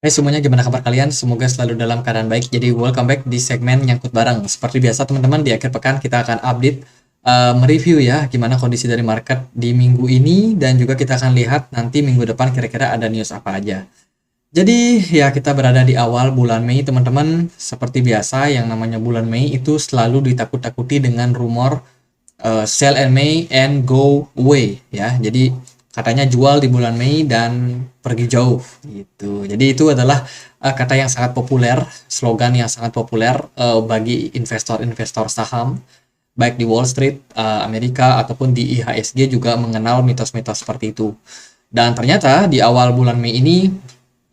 Hai semuanya, gimana kabar kalian? Semoga selalu dalam keadaan baik. Jadi welcome back di segmen Nyangkut Bareng. Seperti biasa teman-teman, di akhir pekan kita akan update, mereview ya gimana kondisi dari market di minggu ini, dan juga kita akan lihat nanti minggu depan kira-kira ada news apa aja. Jadi ya kita berada di awal bulan Mei teman-teman. Seperti biasa yang namanya bulan Mei itu selalu ditakut-takuti dengan rumor sell and May and go away ya. Jadi katanya jual di bulan Mei dan pergi jauh gitu. Jadi itu adalah kata yang sangat populer, slogan yang sangat populer bagi investor-investor saham baik di Wall Street, Amerika ataupun di IHSG juga mengenal mitos-mitos seperti itu. Dan ternyata di awal bulan Mei ini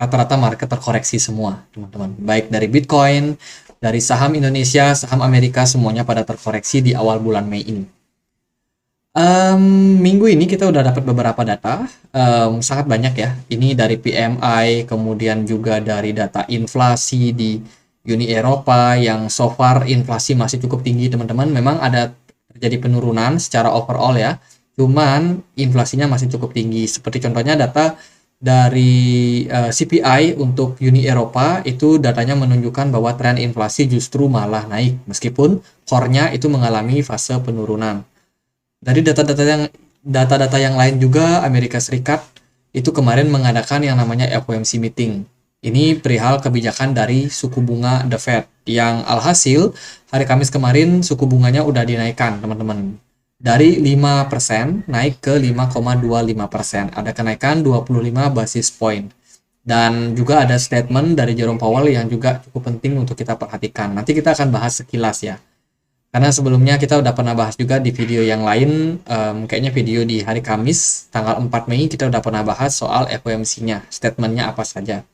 rata-rata market terkoreksi semua, teman-teman. Baik dari Bitcoin, dari saham Indonesia, saham Amerika, semuanya pada terkoreksi di awal bulan Mei ini. Minggu ini kita udah dapat beberapa data, sangat banyak ya. Ini dari PMI, kemudian juga dari data inflasi di Uni Eropa yang so far inflasi masih cukup tinggi, teman-teman. Memang ada terjadi penurunan secara overall ya, cuman inflasinya masih cukup tinggi. Seperti contohnya data dari CPI untuk Uni Eropa, itu datanya menunjukkan bahwa tren inflasi justru malah naik, meskipun core-nya itu mengalami fase penurunan. Dari data-data yang lain juga, Amerika Serikat itu kemarin mengadakan yang namanya FOMC meeting. Ini perihal kebijakan dari suku bunga The Fed yang alhasil hari Kamis kemarin suku bunganya udah dinaikkan, teman-teman. Dari 5% naik ke 5,25%. Ada kenaikan 25 basis point. Dan juga ada statement dari Jerome Powell yang juga cukup penting untuk kita perhatikan. Nanti kita akan bahas sekilas ya. Karena sebelumnya kita udah pernah bahas juga di video yang lain, kayaknya video di hari Kamis, tanggal 4 Mei, kita udah pernah bahas soal FOMC-nya, statementnya apa saja.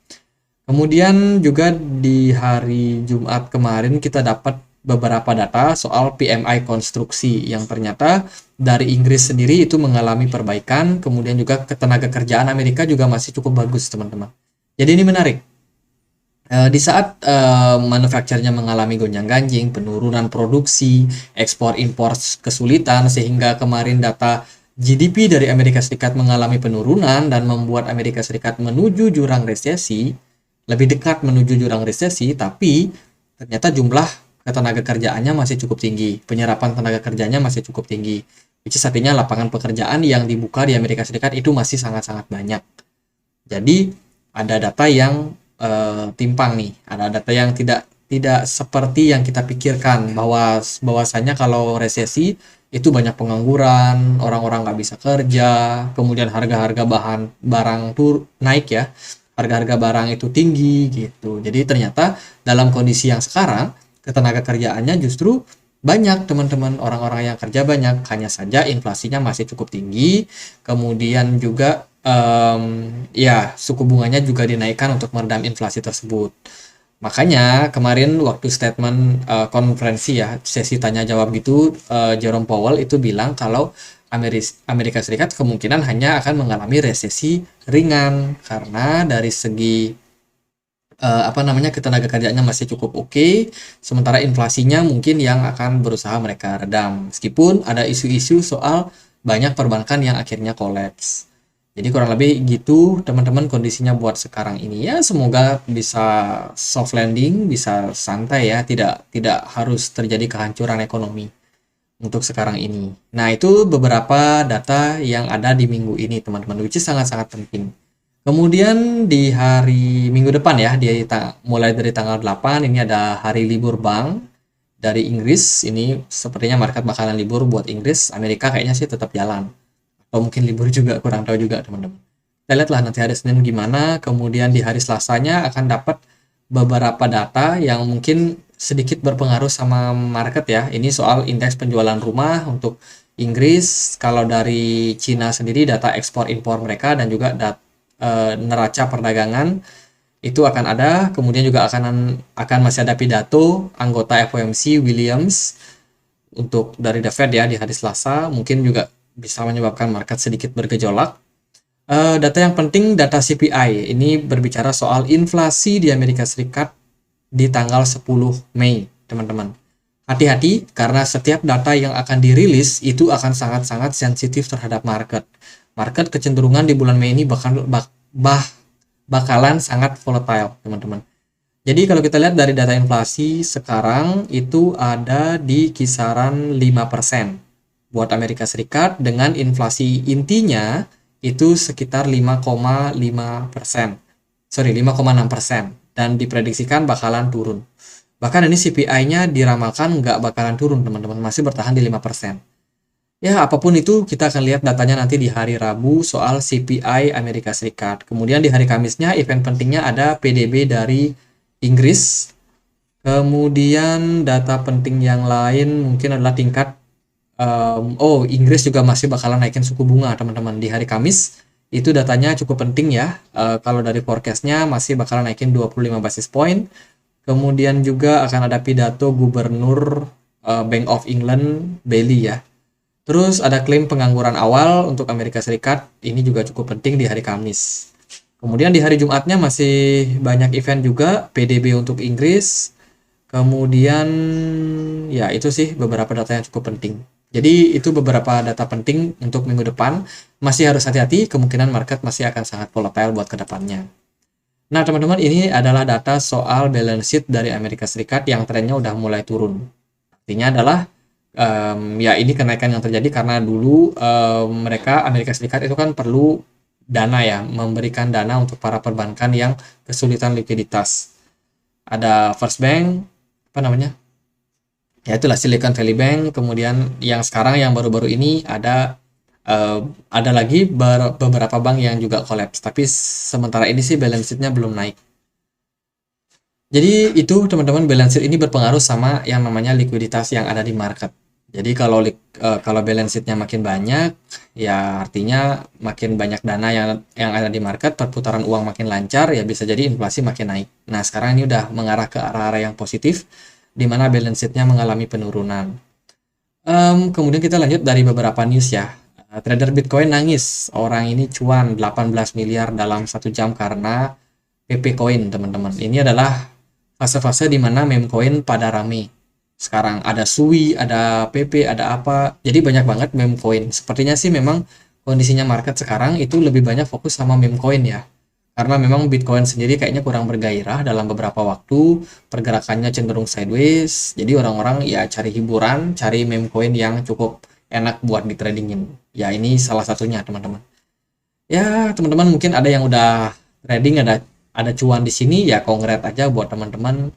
Kemudian juga di hari Jumat kemarin kita dapat beberapa data soal PMI konstruksi yang ternyata dari Inggris sendiri itu mengalami perbaikan, kemudian juga ketenaga kerjaan Amerika juga masih cukup bagus, teman-teman. Jadi ini menarik. Di saat manufakturnya mengalami gonjang-ganjing, penurunan produksi, ekspor-impor kesulitan, sehingga kemarin data GDP dari Amerika Serikat mengalami penurunan dan membuat Amerika Serikat menuju jurang resesi, lebih dekat menuju jurang resesi, tapi ternyata jumlah ketenaga kerjaannya masih cukup tinggi, penyerapan tenaga kerjanya masih cukup tinggi, which is artinya lapangan pekerjaan yang dibuka di Amerika Serikat itu masih sangat-sangat banyak. Jadi ada data yang timpang nih, ada data yang tidak seperti yang kita pikirkan, bahwasanya kalau resesi itu banyak pengangguran, orang-orang nggak bisa kerja, kemudian harga-harga barang tuh naik ya, harga-harga barang itu tinggi gitu. Jadi ternyata dalam kondisi yang sekarang ketenaga kerjaannya justru banyak, teman-teman. Orang-orang yang kerja banyak, hanya saja inflasinya masih cukup tinggi, kemudian juga ya suku bunganya juga dinaikkan untuk meredam inflasi tersebut. Makanya kemarin waktu statement konferensi ya, sesi tanya jawab gitu, Jerome Powell itu bilang kalau Amerika Serikat kemungkinan hanya akan mengalami resesi ringan karena dari segi ketenaga kerjaannya masih cukup oke, sementara inflasinya mungkin yang akan berusaha mereka redam. Meskipun ada isu-isu soal banyak perbankan yang akhirnya kolaps. Jadi kurang lebih gitu teman-teman kondisinya buat sekarang ini ya, semoga bisa soft landing, bisa santai ya, tidak harus terjadi kehancuran ekonomi untuk sekarang ini. Nah, itu beberapa data yang ada di minggu ini teman-teman, which is sangat-sangat penting. Kemudian di hari minggu depan ya, mulai dari tanggal 8 ini ada hari libur bank dari Inggris. Ini sepertinya market bakalan libur buat Inggris, Amerika kayaknya sih tetap jalan. Atau mungkin libur juga, kurang tahu juga teman-teman. Kita lihatlah nanti hari Senin gimana. Kemudian di hari Selasanya akan dapat beberapa data yang mungkin sedikit berpengaruh sama market ya. Ini soal indeks penjualan rumah untuk Inggris. Kalau dari Cina sendiri data ekspor impor mereka dan juga neraca perdagangan itu akan ada. Kemudian juga akan masih ada pidato anggota FOMC Williams untuk dari The Fed ya di hari Selasa, mungkin juga bisa menyebabkan market sedikit bergejolak. Data yang penting, data CPI. Ini berbicara soal inflasi di Amerika Serikat di tanggal 10 Mei, teman-teman. Hati-hati, karena setiap data yang akan dirilis itu akan sangat-sangat sensitif terhadap market. Market kecenderungan di bulan Mei ini bakalan sangat volatile, teman-teman. Jadi kalau kita lihat dari data inflasi sekarang itu ada di kisaran 5% buat Amerika Serikat, dengan inflasi intinya itu sekitar 5,5%. Sorry, 5,6%, dan diprediksikan bakalan turun. Bahkan ini CPI-nya diramalkan nggak bakalan turun, teman-teman, masih bertahan di 5%. Ya, apapun itu kita akan lihat datanya nanti di hari Rabu soal CPI Amerika Serikat. Kemudian di hari Kamisnya event pentingnya ada PDB dari Inggris. Kemudian data penting yang lain mungkin adalah tingkat Inggris juga masih bakalan naikin suku bunga, teman-teman, di hari Kamis. Itu datanya cukup penting ya. Kalau dari forecastnya masih bakalan naikin 25 basis point. Kemudian juga akan ada pidato Gubernur Bank of England Bailey ya. Terus ada klaim pengangguran awal untuk Amerika Serikat, ini juga cukup penting di hari Kamis. Kemudian di hari Jumatnya masih banyak event juga, PDB untuk Inggris. Kemudian ya itu sih beberapa data yang cukup penting. Jadi itu beberapa data penting untuk minggu depan. Masih harus hati-hati, kemungkinan market masih akan sangat volatile buat kedepannya. Nah, teman-teman, ini adalah data soal balance sheet dari Amerika Serikat yang trennya udah mulai turun. Artinya adalah ya ini kenaikan yang terjadi karena dulu mereka Amerika Serikat itu kan perlu dana ya, memberikan dana untuk para perbankan yang kesulitan likuiditas. Ada First Bank, apa namanya? Ya itulah Silicon Valley Bank. Kemudian yang sekarang yang baru-baru ini ada lagi beberapa bank yang juga collapse. Tapi sementara ini sih balance sheet-nya belum naik. Jadi itu teman-teman, balance sheet ini berpengaruh sama yang namanya likuiditas yang ada di market. Jadi kalau balance sheet-nya makin banyak, ya artinya makin banyak dana yang ada di market, perputaran uang makin lancar, ya bisa jadi inflasi makin naik. Nah, sekarang ini udah mengarah ke arah-arah yang positif, di mana balance sheet-nya mengalami penurunan. Kemudian kita lanjut dari beberapa news ya. Trader Bitcoin nangis, orang ini cuan 18 miliar dalam 1 jam karena PP Coin, teman-teman. Ini adalah fase-fase di mana meme coin pada rame. Sekarang ada Sui, ada PP, ada apa. Jadi banyak banget meme coin. Sepertinya sih memang kondisinya market sekarang itu lebih banyak fokus sama meme coin ya. Karena memang Bitcoin sendiri kayaknya kurang bergairah dalam beberapa waktu, pergerakannya cenderung sideways. Jadi orang-orang ya cari hiburan, cari meme coin yang cukup enak buat di tradingin. Ya ini salah satunya, teman-teman. Ya, teman-teman mungkin ada yang udah trading, ada cuan di sini, ya kongret aja buat teman-teman.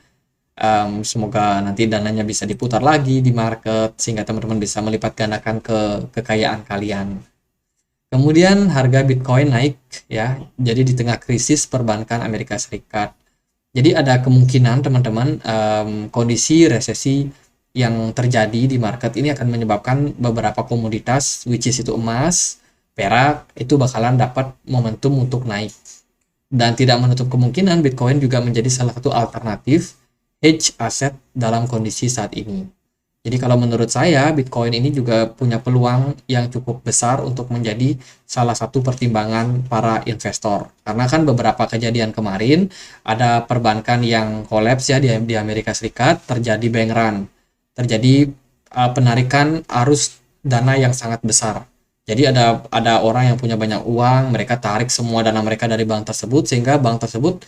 Semoga nanti dananya bisa diputar lagi di market sehingga teman-teman bisa melipat gandakan kekayaan kalian. Kemudian harga Bitcoin naik ya. Jadi di tengah krisis perbankan Amerika Serikat. Jadi ada kemungkinan teman-teman kondisi resesi yang terjadi di market ini akan menyebabkan beberapa komoditas which is itu emas, perak itu bakalan dapat momentum untuk naik. Dan tidak menutup kemungkinan Bitcoin juga menjadi salah satu alternatif hedge aset dalam kondisi saat ini. Jadi kalau menurut saya, Bitcoin ini juga punya peluang yang cukup besar untuk menjadi salah satu pertimbangan para investor. Karena kan beberapa kejadian kemarin, ada perbankan yang kolaps ya di Amerika Serikat, terjadi bank run, terjadi penarikan arus dana yang sangat besar. Jadi ada orang yang punya banyak uang, mereka tarik semua dana mereka dari bank tersebut, sehingga bank tersebut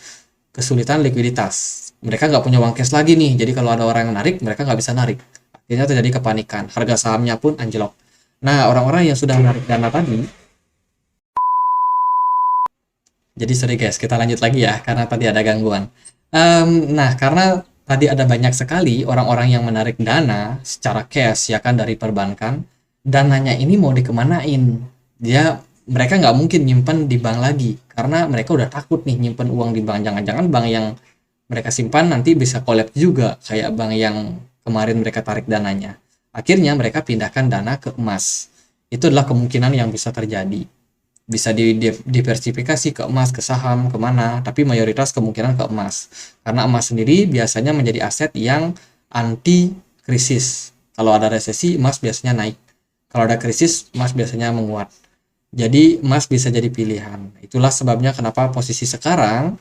kesulitan likuiditas. Mereka nggak punya uang cash lagi nih, jadi kalau ada orang yang narik, mereka nggak bisa narik. Akhirnya terjadi kepanikan, harga sahamnya pun anjlok. Nah, orang-orang yang sudah menarik dana tadi, jadi sorry guys, kita lanjut lagi ya, karena tadi ada gangguan. Nah, karena tadi ada banyak sekali orang-orang yang menarik dana secara cash ya kan dari perbankan, dananya ini mau dikemanain? Mereka nggak mungkin nyimpan di bank lagi, karena mereka udah takut nih nyimpan uang di bank. Jangan-jangan bank yang mereka simpan nanti bisa collapse juga, kayak bank yang kemarin mereka tarik dananya. Akhirnya mereka pindahkan dana ke emas. Itu adalah kemungkinan yang bisa terjadi. Bisa diversifikasi ke emas, ke saham, kemana, tapi mayoritas kemungkinan ke emas. Karena emas sendiri biasanya menjadi aset yang anti krisis. Kalau ada resesi, emas biasanya naik. Kalau ada krisis, emas biasanya menguat. Jadi emas bisa jadi pilihan. Itulah sebabnya kenapa posisi sekarang,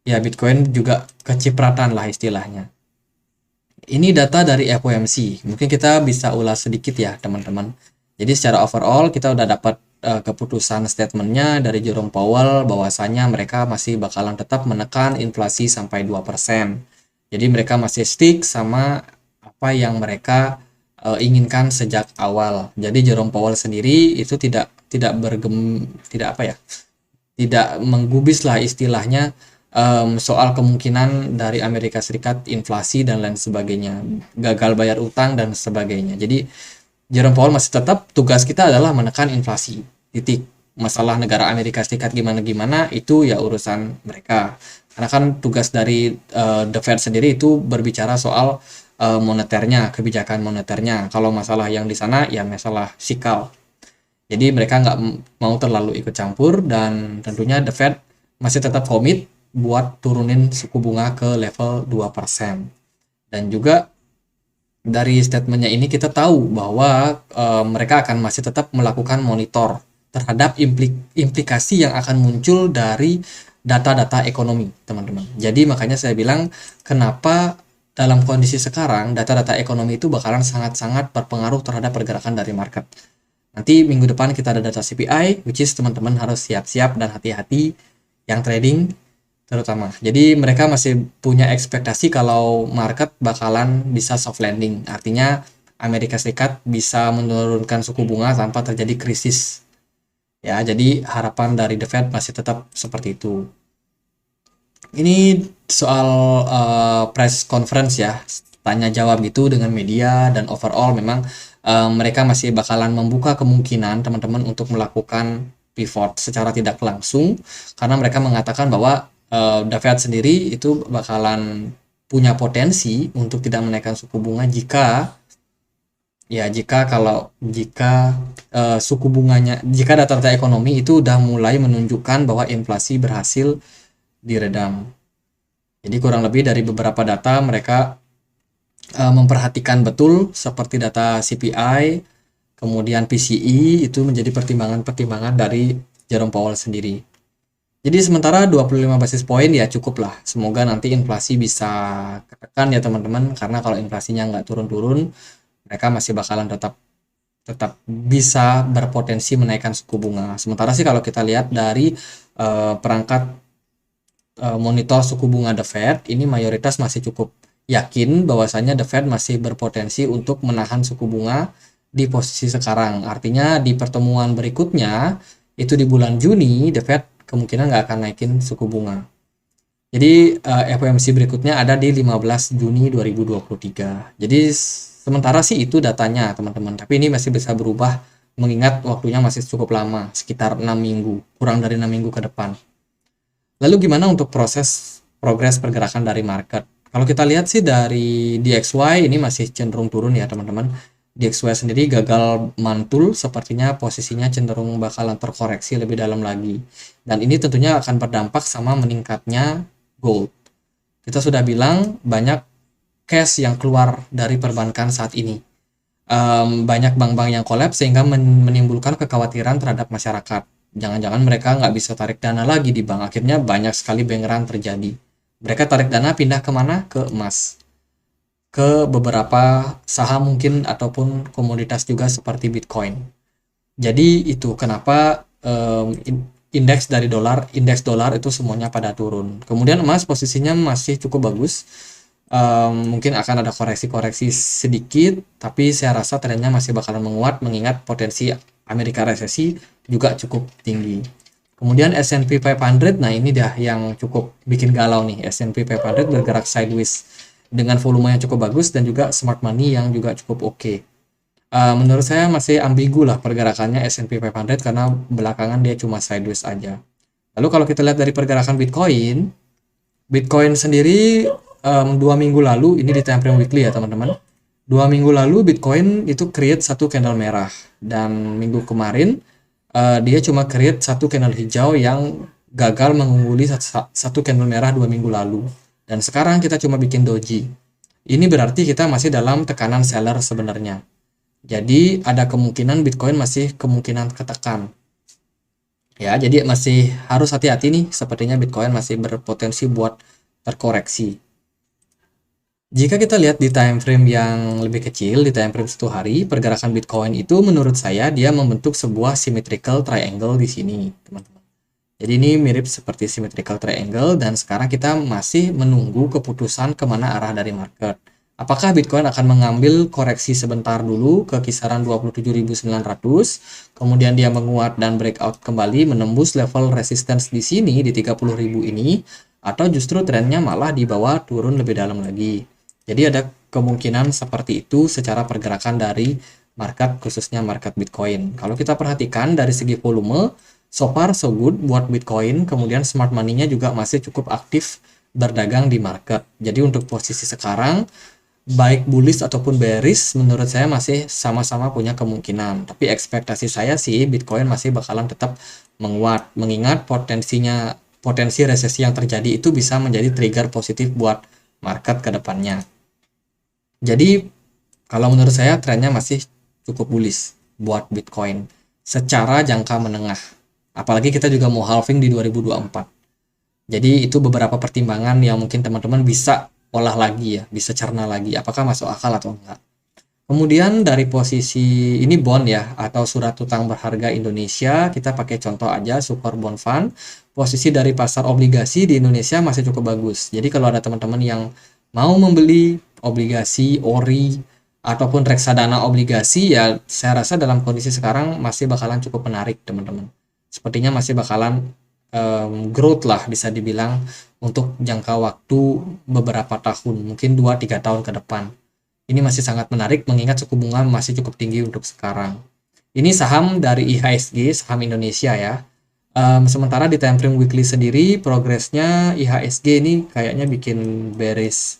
ya Bitcoin juga kecipratan lah istilahnya. Ini data dari FOMC. Mungkin kita bisa ulas sedikit ya teman-teman. Jadi secara overall kita udah dapat keputusan statementnya dari Jerome Powell bahwasanya mereka masih bakalan tetap menekan inflasi sampai 2%. Jadi mereka masih stick sama apa yang mereka inginkan sejak awal. Jadi Jerome Powell sendiri itu tidak apa ya, tidak menggubris lah istilahnya soal kemungkinan dari Amerika Serikat inflasi dan lain sebagainya, gagal bayar utang dan sebagainya. Jadi Jerome Powell masih tetap tugas kita adalah menekan inflasi. Titik. Masalah negara Amerika Serikat gimana-gimana itu ya urusan mereka. Karena kan tugas dari The Fed sendiri itu berbicara soal moneternya, kebijakan moneternya. Kalau masalah yang di sana ya masalah fiskal. Jadi mereka nggak mau terlalu ikut campur dan tentunya The Fed masih tetap komit buat turunin suku bunga ke level 2%. Dan juga dari statementnya ini kita tahu bahwa mereka akan masih tetap melakukan monitor terhadap implikasi yang akan muncul dari data-data ekonomi, teman-teman. Jadi makanya saya bilang kenapa dalam kondisi sekarang data-data ekonomi itu bakalan sangat-sangat berpengaruh terhadap pergerakan dari market. Nanti minggu depan kita ada data CPI, which is teman-teman harus siap-siap dan hati-hati yang trading terutama. Jadi mereka masih punya ekspektasi kalau market bakalan bisa soft landing. Artinya Amerika Serikat bisa menurunkan suku bunga tanpa terjadi krisis. Ya, jadi harapan dari The Fed masih tetap seperti itu. Ini soal press conference ya, tanya jawab gitu dengan media dan overall memang mereka masih bakalan membuka kemungkinan teman-teman untuk melakukan pivot secara tidak langsung karena mereka mengatakan bahwa The Fed sendiri itu bakalan punya potensi untuk tidak menaikkan suku bunga jika suku bunganya, jika data-data ekonomi itu udah mulai menunjukkan bahwa inflasi berhasil diredam. Jadi kurang lebih dari beberapa data mereka memperhatikan betul seperti data CPI, kemudian PCE itu menjadi pertimbangan-pertimbangan dari Jerome Powell sendiri. Jadi sementara 25 basis poin ya cukup lah. Semoga nanti inflasi bisa ketekan ya teman-teman. Karena kalau inflasinya nggak turun-turun, mereka masih bakalan tetap bisa berpotensi menaikkan suku bunga. Sementara sih kalau kita lihat dari perangkat monitor suku bunga The Fed, ini mayoritas masih cukup yakin bahwasanya The Fed masih berpotensi untuk menahan suku bunga di posisi sekarang. Artinya di pertemuan berikutnya, itu di bulan Juni, The Fed kemungkinan nggak akan naikin suku bunga. Jadi FOMC berikutnya ada di 15 Juni 2023. Jadi sementara sih itu datanya teman-teman. Tapi ini masih bisa berubah mengingat waktunya masih cukup lama, sekitar 6 minggu, kurang dari 6 minggu ke depan. Lalu gimana untuk progres pergerakan dari market? Kalau kita lihat sih dari DXY ini masih cenderung turun ya teman-teman. DXY sendiri gagal mantul, sepertinya posisinya cenderung bakalan terkoreksi lebih dalam lagi. Dan ini tentunya akan berdampak sama meningkatnya gold. Kita sudah bilang banyak cash yang keluar dari perbankan saat ini. Banyak bank-bank yang kolaps sehingga menimbulkan kekhawatiran terhadap masyarakat. Jangan-jangan mereka nggak bisa tarik dana lagi di bank. Akhirnya banyak sekali bank run terjadi. Mereka tarik dana pindah kemana? Ke emas. Ke beberapa saham mungkin ataupun komoditas juga seperti Bitcoin. Jadi itu kenapa indeks dolar itu semuanya pada turun. Kemudian emas posisinya masih cukup bagus. Mungkin akan ada koreksi-koreksi sedikit, tapi saya rasa trennya masih bakalan menguat mengingat potensi Amerika resesi juga cukup tinggi. Kemudian S&P 500, nah ini dah yang cukup bikin galau nih. S&P 500 bergerak sideways dengan volume yang cukup bagus dan juga smart money yang juga cukup oke. Menurut saya masih ambigu lah pergerakannya S&P 500 karena belakangan dia cuma sideways aja. Lalu kalau kita lihat dari pergerakan Bitcoin sendiri 2 minggu lalu, ini di time frame weekly ya teman-teman. 2 minggu lalu Bitcoin itu create satu candle merah dan minggu kemarin dia cuma create satu candle hijau yang gagal mengungguli satu candle merah 2 minggu lalu. Dan sekarang kita cuma bikin doji. Ini berarti kita masih dalam tekanan seller sebenarnya. Jadi ada kemungkinan Bitcoin masih kemungkinan ketekan. Ya, jadi masih harus hati-hati nih. Sepertinya Bitcoin masih berpotensi buat terkoreksi. Jika kita lihat di time frame yang lebih kecil, di time frame 1 hari, pergerakan Bitcoin itu menurut saya dia membentuk sebuah symmetrical triangle di sini, teman-teman. Jadi ini mirip seperti symmetrical triangle dan sekarang kita masih menunggu keputusan kemana arah dari market. Apakah Bitcoin akan mengambil koreksi sebentar dulu ke kisaran 27.900, kemudian dia menguat dan breakout kembali menembus level resistance di sini di 30.000 ini, atau justru trennya malah di bawah turun lebih dalam lagi. Jadi ada kemungkinan seperti itu secara pergerakan dari market, khususnya market Bitcoin. Kalau kita perhatikan dari segi volume, so far so good buat Bitcoin, kemudian smart money-nya juga masih cukup aktif berdagang di market. Jadi untuk posisi sekarang, baik bullish ataupun bearish, menurut saya masih sama-sama punya kemungkinan. Tapi ekspektasi saya sih Bitcoin masih bakalan tetap menguat, mengingat potensi resesi yang terjadi itu bisa menjadi trigger positif buat market ke depannya. Jadi kalau menurut saya trennya masih cukup bullish buat Bitcoin secara jangka menengah. Apalagi kita juga mau halving di 2024. Jadi itu beberapa pertimbangan yang mungkin teman-teman bisa olah lagi ya, bisa cerna lagi apakah masuk akal atau enggak. Kemudian dari posisi ini bond ya atau surat utang berharga Indonesia, kita pakai contoh aja Super Bond Fund. Posisi dari pasar obligasi di Indonesia masih cukup bagus. Jadi kalau ada teman-teman yang mau membeli obligasi ori ataupun reksadana obligasi, ya saya rasa dalam kondisi sekarang masih bakalan cukup menarik teman-teman. Sepertinya masih bakalan growth lah bisa dibilang untuk jangka waktu beberapa tahun, mungkin 2-3 tahun ke depan. Ini masih sangat menarik mengingat suku bunga masih cukup tinggi untuk sekarang. Ini saham dari IHSG, saham Indonesia ya. Sementara di time frame weekly sendiri, progresnya IHSG ini kayaknya bikin bearish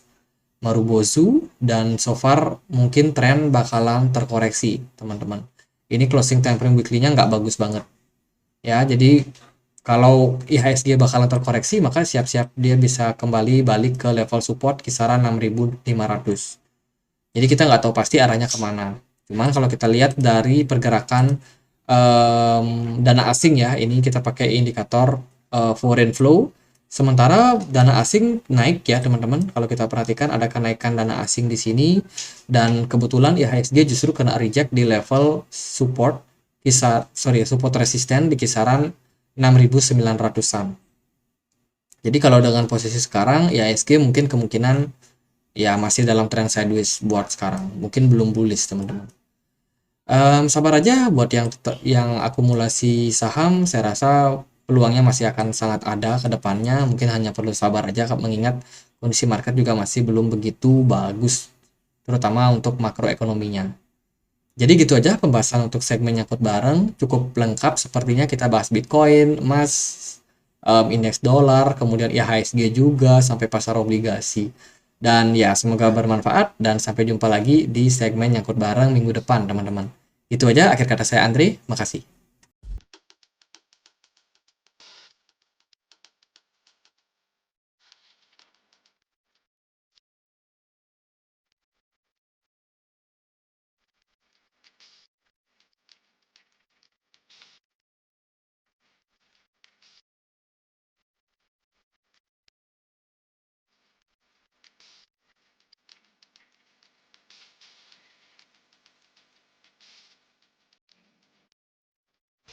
Marubozu dan so far mungkin tren bakalan terkoreksi, teman-teman. Ini closing time frame weekly-nya nggak bagus banget. Ya, jadi kalau IHSG bakalan terkoreksi, maka siap-siap dia bisa kembali balik ke level support kisaran 6.500. Jadi kita nggak tahu pasti arahnya kemana. Cuman kalau kita lihat dari pergerakan dana asing ya, ini kita pakai indikator foreign flow. Sementara dana asing naik ya teman-teman. Kalau kita perhatikan ada kenaikan dana asing di sini dan kebetulan IHSG justru kena reject di level support support resisten di kisaran 6.900-an. Jadi kalau dengan posisi sekarang IHSG mungkin kemungkinan ya masih dalam tren sideways buat sekarang. Mungkin belum bullish teman-teman. Sabar aja buat yang akumulasi saham, saya rasa peluangnya masih akan sangat ada ke depannya. Mungkin hanya perlu sabar aja mengingat kondisi market juga masih belum begitu bagus, terutama untuk makroekonominya. Jadi gitu aja pembahasan untuk segmen nyangkut bareng, cukup lengkap sepertinya kita bahas Bitcoin, emas, indeks dolar, kemudian IHSG juga sampai pasar obligasi. Dan ya semoga bermanfaat dan sampai jumpa lagi di segmen nyangkut bareng minggu depan teman-teman. Itu aja akhir kata saya Andre, makasih.